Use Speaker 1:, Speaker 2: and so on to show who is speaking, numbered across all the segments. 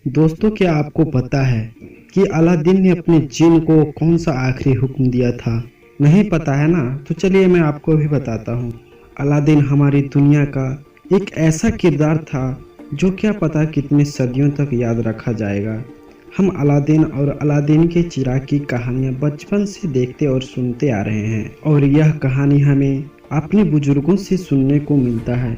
Speaker 1: दोस्तों, क्या आपको पता है कि अलादीन ने अपने जिन को कौन सा आखिरी हुक्म दिया था? नहीं पता है ना? तो चलिए मैं आपको भी बताता हूँ। अलादीन हमारी दुनिया का एक ऐसा किरदार था जो क्या पता कितने सदियों तक याद रखा जाएगा। हम अलादीन और अलादीन के चिराग की कहानियाँ बचपन से देखते और सुनते आ रहे हैं और यह कहानी हमें अपने बुजुर्गों से सुनने को मिलता है।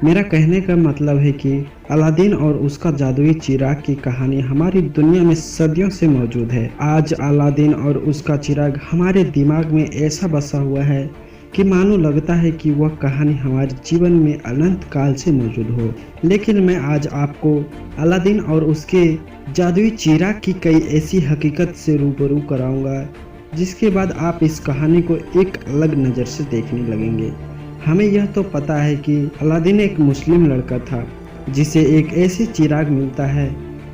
Speaker 1: मेरा कहने का मतलब है कि अलादीन और उसका जादुई चिराग की कहानी हमारी दुनिया में सदियों से मौजूद है। आज अलादीन और उसका चिराग हमारे दिमाग में ऐसा बसा हुआ है कि मानो लगता है कि वह कहानी हमारे जीवन में अनंत काल से मौजूद हो। लेकिन मैं आज आपको अलादीन और उसके जादुई चिराग की कई ऐसी हकीकत से रूबरू कराऊंगा जिसके बाद आप इस कहानी को एक अलग नज़र से देखने लगेंगे। हमें यह तो पता है कि अलादीन एक मुस्लिम लड़का था जिसे एक ऐसे चिराग मिलता है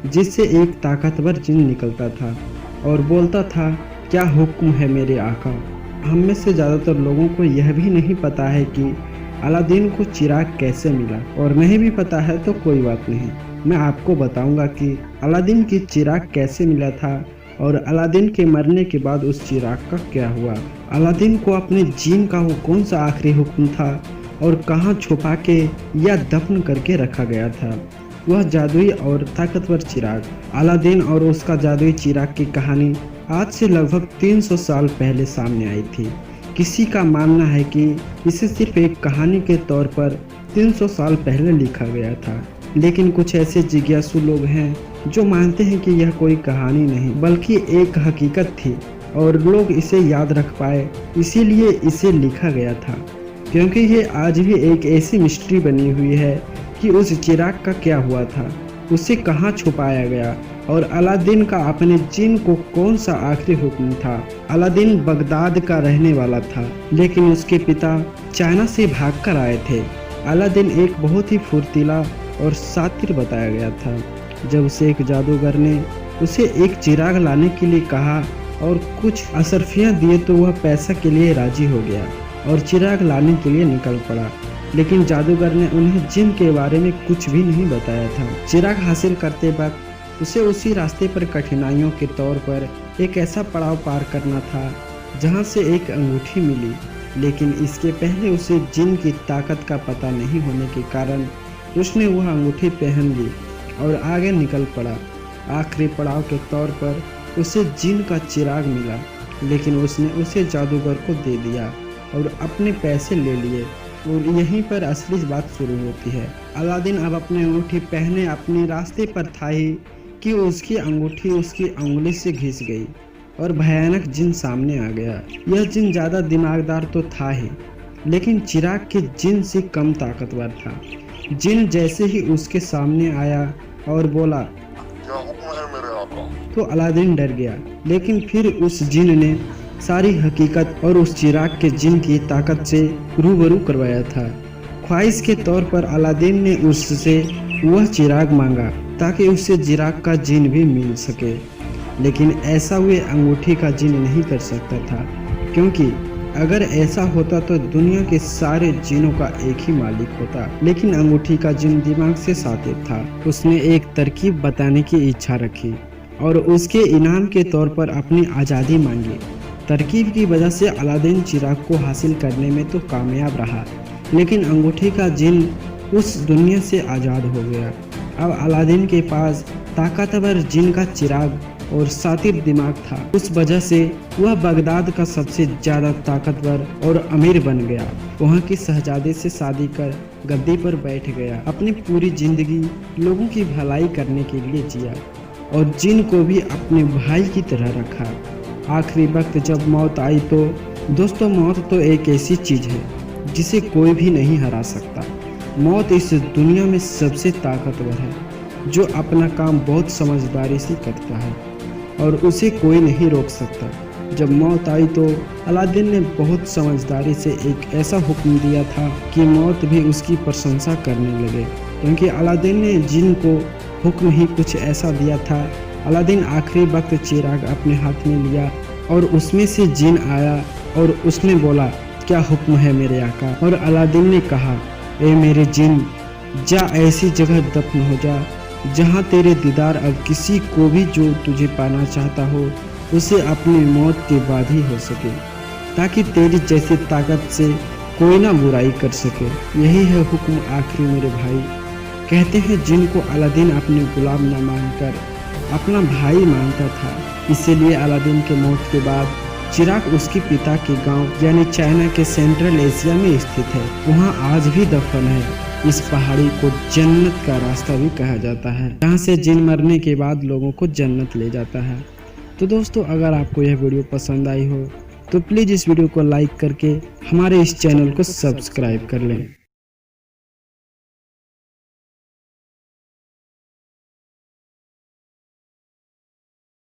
Speaker 1: जिससे एक ताकतवर जिन निकलता था और बोलता था, क्या हुक्म है मेरे आका। हम में से ज़्यादातर लोगों को यह भी नहीं पता है कि अलादीन को चिराग कैसे मिला, और नहीं भी पता है तो कोई बात नहीं, मैं आपको बताऊंगा कि अलादीन की चिराग कैसे मिला था और अलादीन के मरने के बाद उस चिराग का क्या हुआ। अलादीन को अपने जीन का वो कौन सा आखिरी हुक्म था और कहाँ छुपा के या दफन करके रखा गया था वह जादुई और ताकतवर चिराग। अलादीन और उसका जादुई चिराग की कहानी आज से लगभग 300 साल पहले सामने आई थी। किसी का मानना है कि इसे सिर्फ एक कहानी के तौर पर 300 साल पहले लिखा गया था, लेकिन कुछ ऐसे जिज्ञासु लोग हैं जो मानते हैं कि यह कोई कहानी नहीं बल्कि एक हकीकत थी और लोग इसे याद रख पाए इसीलिए इसे लिखा गया था, क्योंकि ये आज भी एक ऐसी मिस्ट्री बनी हुई है कि उस चिराग का क्या हुआ था, उसे कहाँ छुपाया गया और अलादीन का अपने जिन को कौन सा आखिरी हुक्म था। अलादीन बगदाद का रहने वाला था, लेकिन उसके पिता चाइना से भागकर आए थे। अलादीन एक बहुत ही फुर्तीला और शातिर बताया गया था। जब उसे एक जादूगर ने उसे एक चिराग लाने के लिए कहा और कुछ अशर्फियाँ दिए तो वह पैसा के लिए राजी हो गया और चिराग लाने के लिए निकल पड़ा। लेकिन जादूगर ने उन्हें जिन के बारे में कुछ भी नहीं बताया था। चिराग हासिल करते वक्त उसे उसी रास्ते पर कठिनाइयों के तौर पर एक ऐसा पड़ाव पार करना था जहाँ से एक अंगूठी मिली, लेकिन इसके पहले उसे जिन की ताकत का पता नहीं होने के कारण उसने वह अंगूठी पहन ली और आगे निकल पड़ा। आखिरी पड़ाव के तौर पर उसे जिन का चिराग मिला, लेकिन उसने उसे जादूगर को दे दिया और अपने पैसे ले लिए, और यहीं पर असली बात शुरू होती है। अलादीन अब अपनी अंगूठी पहने अपने रास्ते पर था ही कि उसकी अंगूठी उसकी अंगुली से घिस गई और भयानक जिन सामने आ गया। यह जिन ज़्यादा दिमागदार तो था ही, लेकिन चिराग के जिन से कम ताकतवर था। जिन जैसे ही उसके सामने आया और बोला,
Speaker 2: क्या हुक्म है मेरे आका?
Speaker 1: तो अलादीन डर गया, लेकिन फिर उस जिन ने सारी हकीकत और उस चिराग के जिन की ताकत से रूबरू करवाया था। ख्वाहिश के तौर पर अलादीन ने उससे वह चिराग मांगा ताकि उससे चिराग का जिन भी मिल सके, लेकिन ऐसा वे अंगूठी का जिन नहीं कर सकता था, क्योंकि अगर ऐसा होता तो दुनिया के सारे जिनों का एक ही मालिक होता। लेकिन अंगूठी का जिन दिमाग से शातिर था। उसने एक तरकीब बताने की इच्छा रखी और उसके इनाम के तौर पर अपनी आज़ादी मांगी। तरकीब की वजह से अलादीन चिराग को हासिल करने में तो कामयाब रहा, लेकिन अंगूठी का जिन उस दुनिया से आज़ाद हो गया। अब अलादीन के पास ताकतवर जिन का चिराग और शातिर दिमाग था। उस वजह से वह बगदाद का सबसे ज़्यादा ताकतवर और अमीर बन गया। वहाँ की शहजादे से शादी कर गद्दी पर बैठ गया। अपनी पूरी जिंदगी लोगों की भलाई करने के लिए जिया और जिन को भी अपने भाई की तरह रखा। आखिरी वक्त जब मौत आई तो दोस्तों, मौत तो एक ऐसी चीज़ है जिसे कोई भी नहीं हरा सकता। मौत इस दुनिया में सबसे ताकतवर है जो अपना काम बहुत समझदारी से करता है और उसे कोई नहीं रोक सकता। जब मौत आई तो अलादीन ने बहुत समझदारी से एक ऐसा हुक्म दिया था कि मौत भी उसकी प्रशंसा करने लगे, क्योंकि अलादीन ने जिन को हुक्म ही कुछ ऐसा दिया था। अलादीन आखिरी वक्त चिराग अपने हाथ में लिया और उसमें से जिन आया और उसने बोला, क्या हुक्म है मेरे आका। और अलादीन ने कहा, ए मेरे जिन, जा ऐसी जगह दफन हो जा जहाँ तेरे दीदार अब किसी को भी जो तुझे पाना चाहता हो उसे अपनी मौत के बाद ही हो सके, ताकि तेरी जैसी ताकत से कोई ना बुराई कर सके। यही है हुक्म आखिरी मेरे भाई। कहते हैं जिनको अलादीन अपने गुलाम न मानकर अपना भाई मानता था, इसीलिए अलादीन के मौत के बाद चिराग उसके पिता के गांव यानी चाइना के सेंट्रल एशिया में स्थित है। वहां आज भी दफन है। इस पहाड़ी को जन्नत का रास्ता भी कहा जाता है, जहां से जिन मरने के बाद लोगों को जन्नत ले जाता है। तो दोस्तों, अगर आपको यह वीडियो पसंद आई हो तो प्लीज़ इस वीडियो को लाइक करके हमारे इस चैनल को सब्सक्राइब कर लें।